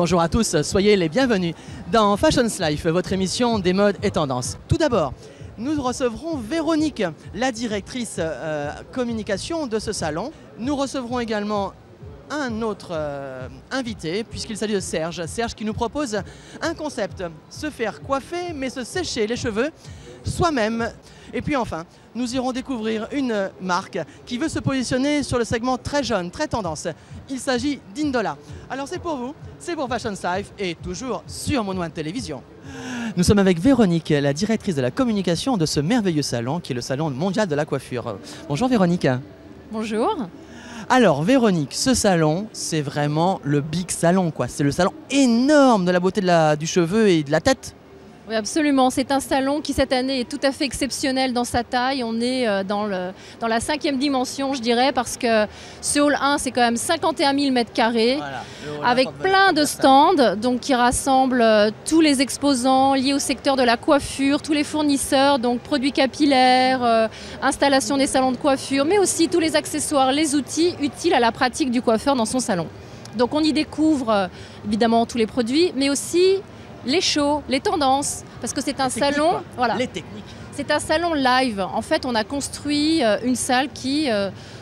Bonjour à tous, soyez les bienvenus dans Fashion Life, votre émission des modes et tendances. Tout d'abord, nous recevrons Véronique, la directrice communication de ce salon. Nous recevrons également un autre invité, puisqu'il s'agit de Serge. Serge qui nous propose un concept, se faire coiffer mais se sécher les cheveux soi-même. Et puis enfin, nous irons découvrir une marque qui veut se positionner sur le segment très jeune, très tendance. Il s'agit d'Indola. Alors c'est pour vous, c'est pour Fashion Life et toujours sur Mon One Télévision. Nous sommes avec Véronique, la directrice de la communication de ce merveilleux salon qui est le salon mondial de la coiffure. Bonjour Véronique. Bonjour. Alors Véronique, ce salon, c'est vraiment le big salon, quoi. C'est le salon énorme de la beauté du cheveu et de la tête. Oui, absolument. C'est un salon qui cette année est tout à fait exceptionnel dans sa taille. On est dans la 5e dimension, je dirais, parce que ce hall 1, c'est quand même 51 000 m², voilà, avec plein de stands donc, qui rassemblent tous les exposants liés au secteur de la coiffure, tous les fournisseurs, donc produits capillaires, installation des salons de coiffure, mais aussi tous les accessoires, les outils utiles à la pratique du coiffeur dans son salon. Donc on y découvre évidemment tous les produits, mais aussi les shows, les tendances, parce que c'est un salon, voilà, les techniques. C'est un salon live. En fait, on a construit une salle qui,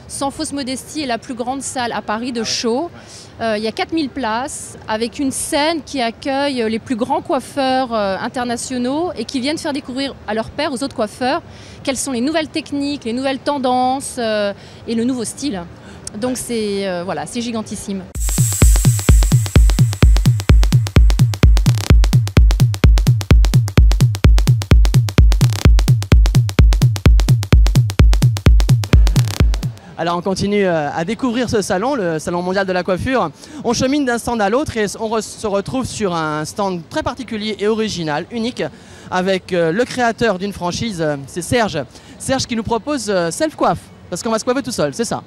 sans fausse modestie, est la plus grande salle à Paris de show. Il y a 4000 places, avec une scène qui accueille les plus grands coiffeurs internationaux et qui viennent faire découvrir à leurs pairs, aux autres coiffeurs, quelles sont les nouvelles techniques, les nouvelles tendances et le nouveau style. Donc c'est voilà, c'est gigantissime. Alors on continue à découvrir ce salon, le salon mondial de la coiffure. On chemine d'un stand à l'autre et on se retrouve sur un stand très particulier et original, unique, avec le créateur d'une franchise, c'est Serge. Serge qui nous propose self-coiffe, parce qu'on va se coiffer tout seul, c'est ça?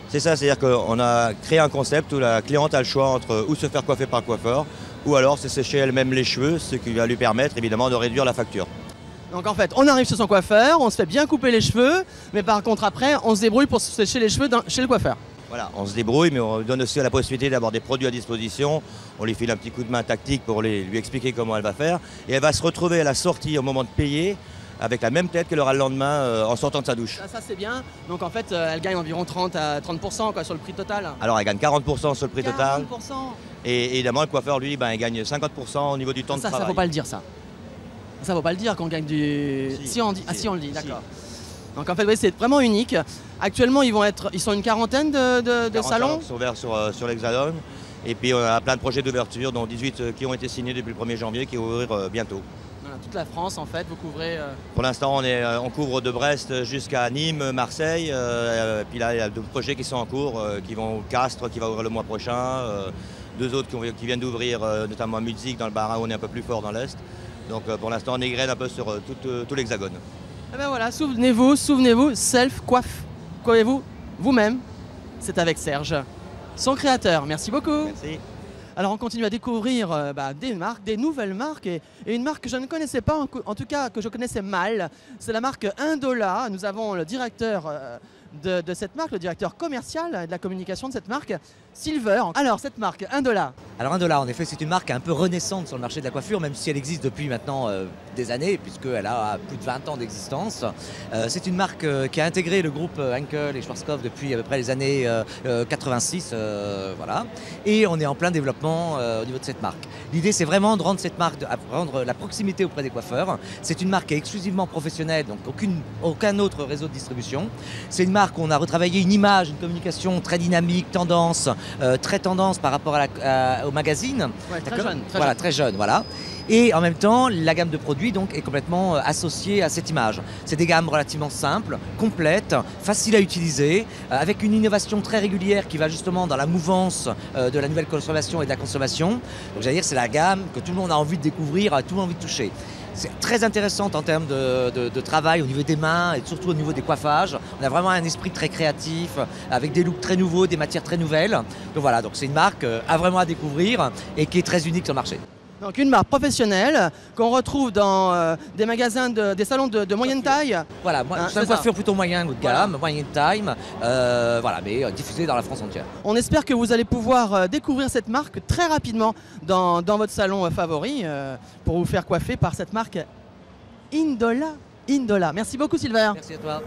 C'est ça, c'est-à-dire qu'on a créé un concept où la cliente a le choix entre ou se faire coiffer par le coiffeur, ou alors se sécher elle-même les cheveux, ce qui va lui permettre évidemment de réduire la facture. Donc en fait, on arrive chez son coiffeur, on se fait bien couper les cheveux, mais par contre après, on se débrouille pour se sécher les cheveux chez le coiffeur. Voilà, on se débrouille, mais on donne aussi la possibilité d'avoir des produits à disposition. On lui file un petit coup de main tactique pour lui expliquer comment elle va faire. Et elle va se retrouver à la sortie au moment de payer avec la même tête qu'elle aura le lendemain en sortant de sa douche. Ça c'est bien, donc en fait elle gagne environ 30 à 30% quoi, sur le prix total. Alors elle gagne 40% sur le prix total. 40%. Et évidemment le coiffeur lui, il gagne 50% au niveau du temps de travail. Ça faut pas le dire ça. Ça ne vaut pas le dire qu'on gagne du... Si on le dit, d'accord. Donc en fait, oui, c'est vraiment unique. Actuellement, ils sont une quarantaine de salons. Ils sont ouverts sur l'Hexagone. Et puis on a plein de projets d'ouverture, dont 18 qui ont été signés depuis le 1er janvier, qui vont ouvrir bientôt. Voilà, toute la France, en fait, vous couvrez... Pour l'instant, on couvre de Brest jusqu'à Nîmes, Marseille. Puis là, il y a d'autres projets qui sont en cours, qui vont au Castres, qui va ouvrir le mois prochain. Deux autres qui viennent d'ouvrir, notamment à Mulzig, dans le Bas-Rhin, où on est un peu plus fort dans l'Est. Donc pour l'instant, on égrène un peu sur tout l'Hexagone. Et ben voilà, souvenez-vous, self-coiffe. Coiffez-vous vous-même. C'est avec Serge, son créateur. Merci beaucoup. Merci. Alors on continue à découvrir des marques, des nouvelles marques et une marque que je ne connaissais pas, en tout cas que je connaissais mal. C'est la marque Indola. Nous avons le directeur de cette marque, le directeur commercial et de la communication de cette marque, Silver. Alors cette marque, Indola. Alors Indola, en effet, c'est une marque un peu renaissante sur le marché de la coiffure, même si elle existe depuis maintenant des années, puisqu'elle a plus de 20 ans d'existence. C'est une marque qui a intégré le groupe Henkel et Schwarzkopf depuis à peu près les années 86, voilà. Et on est en plein développement au niveau de cette marque. L'idée, c'est vraiment de rendre cette marque, de rendre la proximité auprès des coiffeurs. C'est une marque qui est exclusivement professionnelle, donc aucun autre réseau de distribution. C'est une marque où on a retravaillé une image, une communication très dynamique, tendance, très tendance par rapport au magazine. Ouais, très jeune. Très jeune, voilà. Et en même temps, la gamme de produits donc, est complètement associée à cette image. C'est des gammes relativement simples, complètes, faciles à utiliser, avec une innovation très régulière qui va justement dans la mouvance de la nouvelle consommation et de la consommation. Donc j'allais dire, c'est la gamme que tout le monde a envie de découvrir, tout le monde a envie de toucher. C'est très intéressante en termes de travail au niveau des mains et surtout au niveau des coiffages. On a vraiment un esprit très créatif, avec des looks très nouveaux, des matières très nouvelles. Donc voilà, donc c'est une marque vraiment à découvrir et qui est très unique sur le marché. Donc une marque professionnelle qu'on retrouve dans des magasins, des salons de moyenne taille. Voilà, Hein, c'est une coiffure plutôt moyenne ou de gamme, moyenne taille, voilà, mais diffusée dans la France entière. On espère que vous allez pouvoir découvrir cette marque très rapidement dans votre salon favori pour vous faire coiffer par cette marque Indola. Merci beaucoup Silver. Merci à toi.